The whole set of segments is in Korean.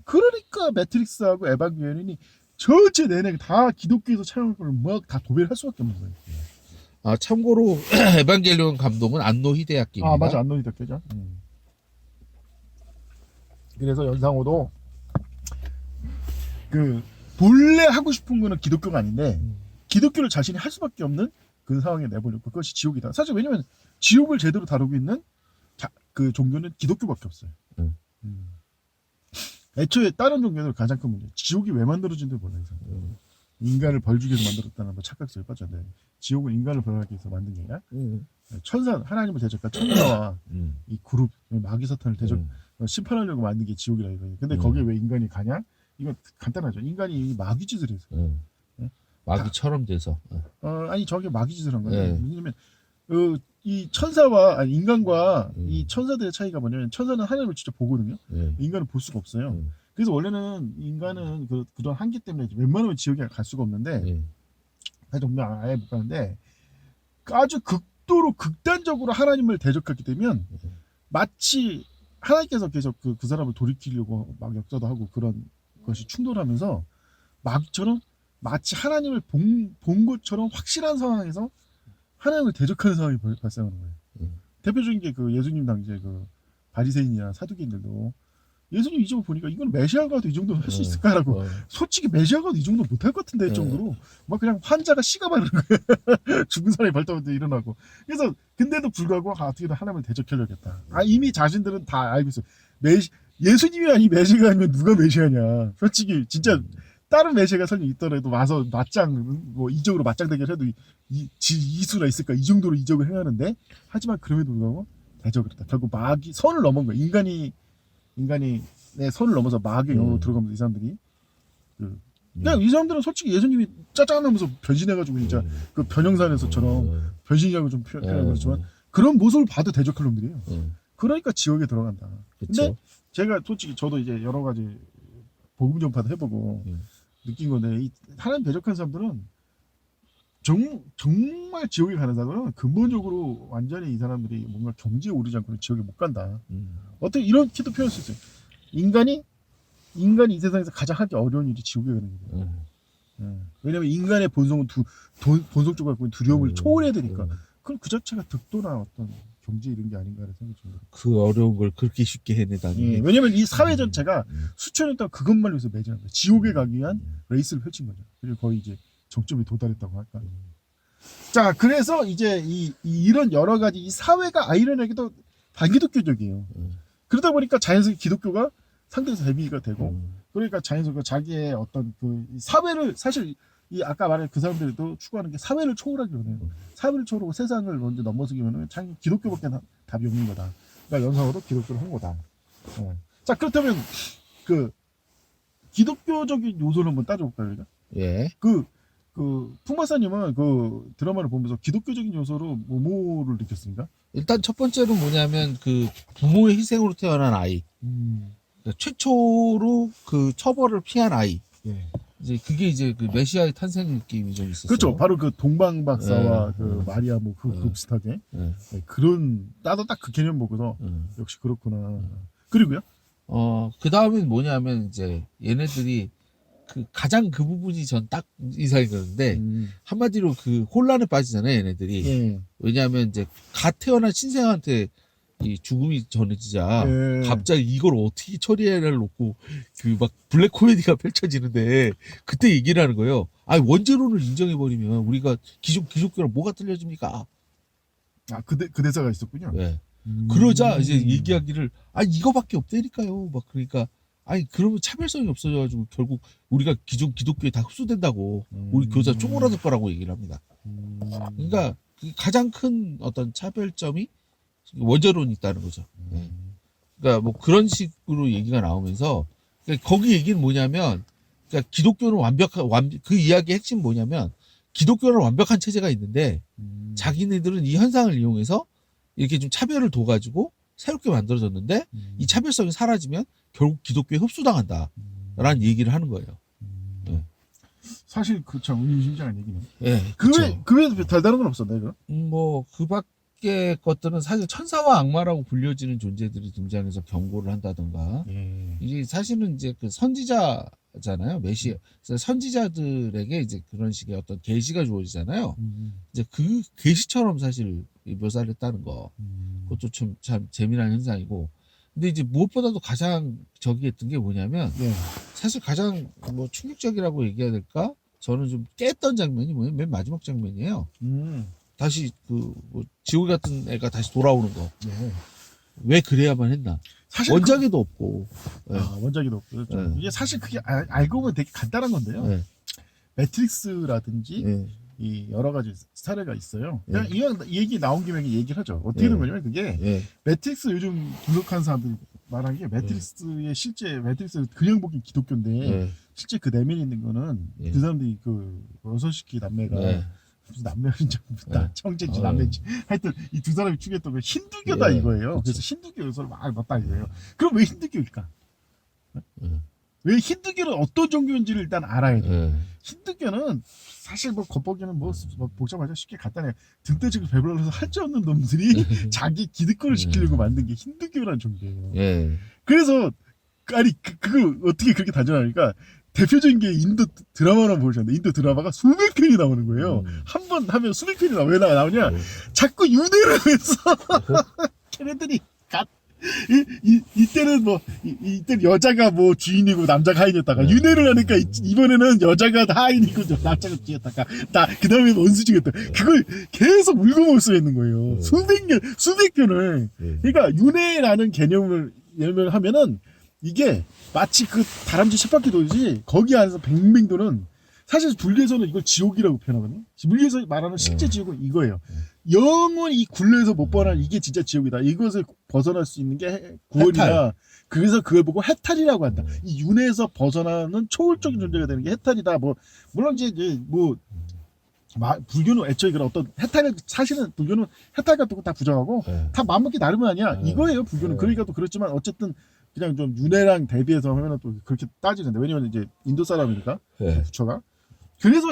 그러니까 매트릭스하고 에반게리온이 전체 내내 다 기독교에서 촬영한 걸 막 다 도배를 할 수밖에 없는 거예요. 아, 참고로 에반게리온 감독은 안노 히데야키입니다. 아 맞아, 안노이 덕계죠. 그래서 연상호도 그 본래 하고 싶은 거는 기독교가 아닌데 기독교를 자신이 할 수밖에 없는 그 상황에 내버렸고 그것이 지옥이다. 사실 왜냐면 지옥을 제대로 다루고 있는 그 종교는 기독교밖에 없어요. 음. 애초에 다른 종교는 가장 큰 문제. 지옥이 왜 만들어진지 몰라요. 인간을 벌주기 위해서 만들었다는 뭐 착각성에 빠졌는데 지옥은 인간을 벌하기 위해서 만든 게 아니라 천사 하나님을 대적한 천사와 이 그룹 마귀 사탄을 대적 심판하려고 만든 게 지옥이라 이거예요. 근데 거기에 왜 인간이 가냐? 이건 간단하죠. 인간이 마귀 짓을 해서. 마귀처럼 돼서. 아니 저게 마귀 짓을 한 거예요. 네. 왜냐면 이 천사와 아니, 인간과 이 천사들의 차이가 뭐냐면 천사는 하나님을 직접 보거든요. 인간은 볼 수가 없어요. 그래서 원래는 인간은 그런 한계 때문에 웬만하면 지옥에 갈 수가 없는데 아직 아예 못 가는데 아주 극도로 극단적으로 하나님을 대적하게 되면 마치 하나님께서 계속 그 사람을 돌이키려고 막 역사도 하고 그런 것이 충돌하면서 마귀처럼 마치 하나님을 본 것처럼 확실한 상황에서 하나님을 대적하는 상황이 발생하는 거예요. 대표적인 게 그 예수님 당시에 그 바리새인이나 사두개인들도 예수님 이 정도 보니까 이건 메시아가도 이 정도는 할 수 있을까라고 솔직히 메시아가도 이 정도 못할 것 같은데 정도로 막 그냥 환자가 식어버리는 거예요. 죽은 사람이 발톱도 일어나고 그래서 근데도 불구하고 어떻게든 하나님을 대적하려겠다. 이미 자신들은 다 알고 있어. 예수님이 아니 메시아가 아니면 누가 메시아냐. 솔직히 진짜 다른 메시아가 설령 있더라도 와서 맞짱 뭐 이적으로 맞짱 대결해도 이수가 있을까 이 정도로 이적을 행하는데 하지만 그럼에도 불구하고 대적을 했다. 결국 마귀 선을 넘은 거야. 인간이 내 선을 넘어서 마귀의 영으로 들어가면서 이 사람들이 그냥 이 사람들은 솔직히 예수님이 짜증나면서 변신해가지고 진짜 그 변형산에서처럼 변신이라고 좀 표현하고 그렇지만 그런 모습을 봐도 대적할 놈들이에요. 그러니까 지옥에 들어간다. 근데 제가 솔직히 저도 이제 여러 가지 복음 전파도 해보고 느낀 건데 이 하나님 대적한 사람들은 정말 지옥에 가는 사람은 근본적으로 완전히 이 사람들이 뭔가 경지에 오르지 않고는 지옥에 못 간다. 어떻게 이렇게도 표현할 수 있어요. 인간이 이 세상에서 가장 하기 어려운 일이 지옥에 가는 거예요. 왜냐면 인간의 본성은 본성적으로 갖고 있는 두려움을 초월해야 되니까. 그럼 그 자체가 득도나 어떤 경지에 이른 게 아닌가라는 생각이 듭니다. 그 어려운 걸 그렇게 쉽게 해내다니. 왜냐면 이 사회 전체가 수천 년 동안 그것만 위해서 매진한 거예요. 지옥에 가기 위한 레이스를 펼친 거죠. 그리고 거의 이제 정점에 도달했다고 할까. 자, 그래서 이제 이런 여러 가지 이 사회가 아이러니하게도 반기독교적이에요. 그러다 보니까 자연스럽게 기독교가 상대에서 대비가 되고, 그러니까 자연스럽게 자기의 어떤 그 사회를 사실 이 아까 말한 그 사람들도 추구하는 게 사회를 초월하기로 해요. 사회를 초월하고 세상을 먼저 넘어서기면 자기 기독교밖에 답이 없는 거다. 그러니까 연상으로 기독교를 한 거다. 자, 그렇다면 그 기독교적인 요소를 한번 따져볼까요, 우리가? 예. 그 풍마사님은 그 드라마를 보면서 기독교적인 요소로 뭐를 느꼈습니까? 일단 첫 번째로 뭐냐면 그 부모의 희생으로 태어난 아이. 그러니까 최초로 그 처벌을 피한 아이. 예. 이제 그게 이제 그 메시아의 탄생 느낌이 좀 있었어요. 그렇죠. 바로 그 동방 박사와 그 마리아 뭐 그 비슷하게 그런 나도 딱 그 개념 보고서 역시 그렇구나. 그리고요. 그 다음엔 뭐냐면 이제 얘네들이 가장 그 부분이 전 딱 이상이 그런데 한마디로 그 혼란에 빠지잖아요, 얘네들이. 왜냐하면 이제 갓 태어난 신생한테 이 죽음이 전해지자 갑자기 이걸 어떻게 처리해야 놓고 그 막 블랙 코미디가 펼쳐지는데 그때 얘기를 하는 거예요. 원죄론을 인정해버리면 우리가 기독교랑 뭐가 틀려집니까? 그 대사가 있었군요. 네. 그러자 이제 얘기하기를 이거밖에 없다니까요. 막 그러니까 그러면 차별성이 없어져가지고 결국 우리가 기존 기독교에 다 흡수된다고 우리 교사 쪼그라들 거라고 얘기를 합니다. 그러니까 가장 큰 어떤 차별점이 원죄론이 있다는 거죠. 그러니까 뭐 그런 식으로 얘기가 나오면서 그러니까 거기 얘기는 뭐냐면 그러니까 기독교는 그 이야기의 핵심 뭐냐면 기독교는 완벽한 체제가 있는데 자기네들은 이 현상을 이용해서 이렇게 좀 차별을 둬가지고 새롭게 만들어졌는데 이 차별성이 사라지면 결국 기독교에 흡수당한다라는 얘기를 하는 거예요. 사실 그 참 의미심장한 얘기네. 예. 그 외에 달다른 건 없었나요? 뭐 그밖 개 것들은 사실 천사와 악마라고 불려지는 존재들이 등장해서 경고를 한다던가 이게 사실은 이제 그 선지자잖아요. 메시아 선지자들에게 이제 그런 식의 어떤 계시가 주어지잖아요. 이제 그 계시처럼 사실 묘사를 했다는 거 그것도 참 재미난 현상이고 근데 이제 무엇보다도 가장 저기 했던 게 뭐냐면 사실 가장 뭐 충격적이라고 얘기해야 될까? 저는 좀 깼던 장면이 뭐냐면 맨 마지막 장면이에요. 다시 뭐 지옥 같은 애가 다시 돌아오는 거. 왜 그래야만 했나? 사실 원작에도 없고. 원작에도 없고. 그렇죠. 이게 사실 그게 알고 보면 되게 간단한 건데요. 매트릭스라든지 이 여러 가지 사례가 있어요. 그냥 이 얘기 나온 김에 얘기를 하죠. 어떻게 된 거냐면 그게 매트릭스 요즘 분석하는 사람들이 말한 게 매트릭스의 실제 매트릭스 그냥 보기 기독교인데 실제 그 내면에 있는 거는 그 사람들이 그 여섯시키 남매가 무슨 남매인지 청제인지 남매인지 하여튼 이 두 사람이 추구했던 게 힌두교다 이거예요. 그쵸. 그래서 힌두교 요소를 막 넣었다 이거예요. 그럼 왜 힌두교일까? 왜 힌두교는 어떤 종교인지를 일단 알아야 돼. 힌두교는 사실 뭐 겉보기에는 뭐 복잡하죠. 쉽게 간단해. 등대지고 배불러서 할 줄 없는 놈들이 자기 기득권을 지키려고 만든 게 힌두교라는 종교예요. 그래서 아니 그걸 어떻게 그렇게 단정하니까 대표적인 게 인도 드라마를 보셨는데 인도 드라마가 수백 편이 나오는 거예요. 한 번 하면 수백 편이 나와. 왜 나오냐? 자꾸 윤회를 해서 걔네들이 이때는 뭐 이때는 여자가 뭐 주인이고 남자가 하인이었다가 윤회를 하니까 이번에는 여자가 하인이고 남자가 주인이었다가 그 다음에 원수지겠다. 그걸 계속 물고물고 있는 거예요. 수백 편을. 그러니까 윤회라는 개념을 예를 하면은 이게 마치 그 다람쥐 쳇바퀴 돌듯이 거기 안에서 뱅뱅 도는 사실 불교에서는 이걸 지옥이라고 표현하거든요. 불교에서 말하는 실제 지옥은 이거예요. 영원히 이 굴레에서 못 벗어난 이게 진짜 지옥이다. 이것을 벗어날 수 있는 게 구원이다. 해탈. 그래서 그걸 보고 해탈이라고 한다. 이 윤회에서 벗어나는 초월적인 존재가 되는 게 해탈이다. 뭐 물론 이제 뭐 불교는 애초에 그런 어떤 해탈을 사실은 불교는 해탈 같은 거 다 부정하고 다 마음먹기 나름은 아니야. 이거예요 불교는. 그러니까 또 그렇지만 어쨌든 그냥 좀 윤회랑 대비해서 하면은 또 그렇게 따지는데 왜냐면 이제 인도 사람이니까 부처가 그래서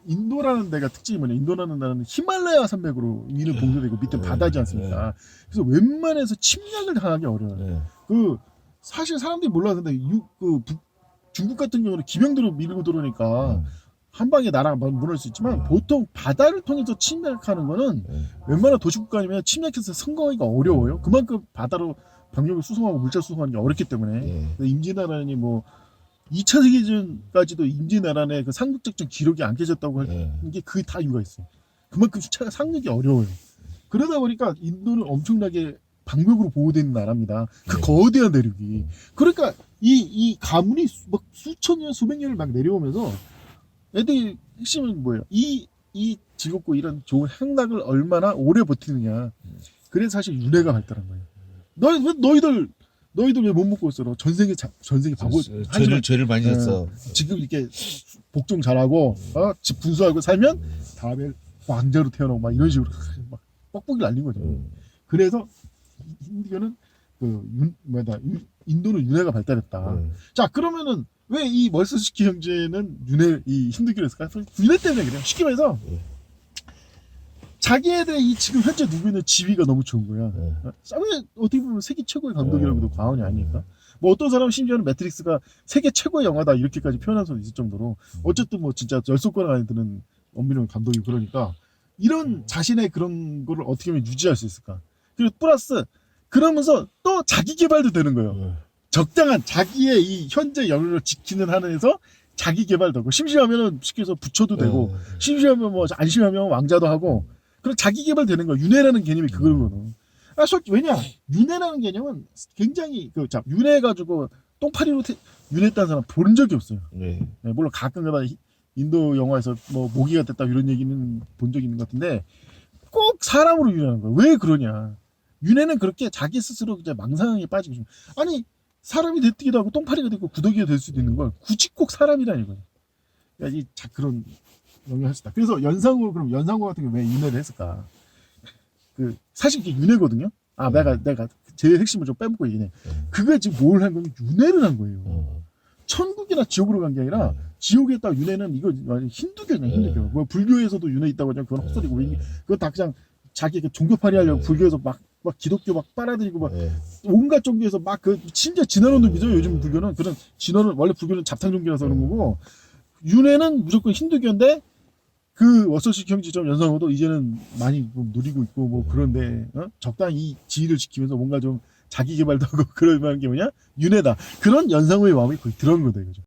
인도라는 데가 특징이 뭐냐 인도라는 나라는 히말라야 산맥으로 위는 봉쇄되고 밑에 바다지 않습니까? 그래서 웬만해서 침략을 당하기 어려워요. 그 사실 사람들이 몰랐는데 중국 같은 경우는 기병들을 밀고 들어오니까 한 방에 나라가 무너질 수 있지만 보통 바다를 통해서 침략하는 거는 웬만한 도시국가 아니면 침략해서 성공하기가 어려워요. 그만큼 바다로 병력을 수송하고 물자 수송하는 게 어렵기 때문에 임진왜란이 뭐 2차 세계전까지도 임진왜란의 그 상륙작전 기록이 안 깨졌다고 하는 게 그 다 이유가 있어요. 그만큼 상륙이 어려워요. 그러다 보니까 인도는 엄청나게 방벽으로 보호되는 나라입니다. 그 거대한 대륙이. 그러니까 이 가문이 막 수천 년, 수백 년을 막 내려오면서 애들이 핵심은 뭐예요? 이 즐겁고 이런 좋은 행락을 얼마나 오래 버티느냐. 그래서 사실 윤회가 발달한 거예요. 너희들 왜 못 먹고 있어? 전생에 바보 죄를 많이 했어. 지금 이렇게 복종 잘하고 집 분수하고 살면 다음에 왕자로 태어나고 막 이런 식으로 막 뻑뻑이 날린 거죠. 그래서 힌두교는 인도는 윤회가 발달했다. 자 그러면은 왜 이 멀스시키 형제는 이 힌두교를 했을까? 윤회 때문에 그래요. 쉽게 말해서 자기애들의 이 지금 현재 누구 있는 지위가 너무 좋은 거야. 어떻게 보면 세계 최고의 감독이라고 해도 과언이 아니니까. 뭐 어떤 사람은 심지어는 매트릭스가 세계 최고의 영화다 이렇게까지 표현할 수 있을 정도로 어쨌든 뭐 진짜 열손가락 안에 드는 엄밀한 감독이고 그러니까 이런 자신의 그런 거를 어떻게 하면 유지할 수 있을까. 그리고 플러스 그러면서 또 자기 개발도 되는 거예요. 적당한 자기의 이 현재 영역을 지키는 한에서 자기 개발도 하고 심심하면은 쉽게 해서 부처도 되고 심심하면 뭐 안심하면 왕자도 하고 그럼 자기 개발되는 거야. 윤회라는 개념이 그거거든. 왜냐? 윤회라는 개념은 굉장히 윤회 가지고 똥파리로 윤회했다는 사람 본 적이 없어요. 물론 가끔가다 인도 영화에서 뭐 모기가 됐다 이런 얘기는 본 적이 있는 것 같은데 꼭 사람으로 윤회하는 거야. 왜 그러냐? 윤회는 그렇게 자기 스스로 이제 망상에 빠지고 아니 사람이 되기도 하고 똥파리가 되고 구더기가 될 수도 있는 걸 굳이 꼭 사람이라는 거예요. 그러니까 그런 영향을 했다. 그래서 연상호 같은 게 왜 윤회를 했을까? 사실 이게 윤회거든요. 내가 제일 핵심을 좀 빼먹고 얘기해. 그게 지금 뭘 한 거면 윤회를 한 거예요. 천국이나 지옥으로 간 게 아니라 지옥에 있다 윤회는 이거 힌두교냐 힌두교. 뭐 불교에서도 윤회 있다고 하면 그건 헛소리고 그건 다 그냥 자기 그 종교팔이 하려고 네. 불교에서 막 기독교 막 빨아들이고 막 예. 온갖 종교에서 막 그 심지어 진화론도 믿어요. 요즘 불교는 그런 진화론 원래 불교는 잡탕 종교라서 그런 거고 윤회는 무조건 힌두교인데 그 워서식 형제점 연상호도 이제는 많이 뭐 누리고 있고 뭐 그런데 적당히 이 지위를 지키면서 뭔가 좀 자기 개발도 하고 그럴 만한 게 뭐냐 윤회다 그런 연상호의 마음이 거의 들어온 거다 이거죠.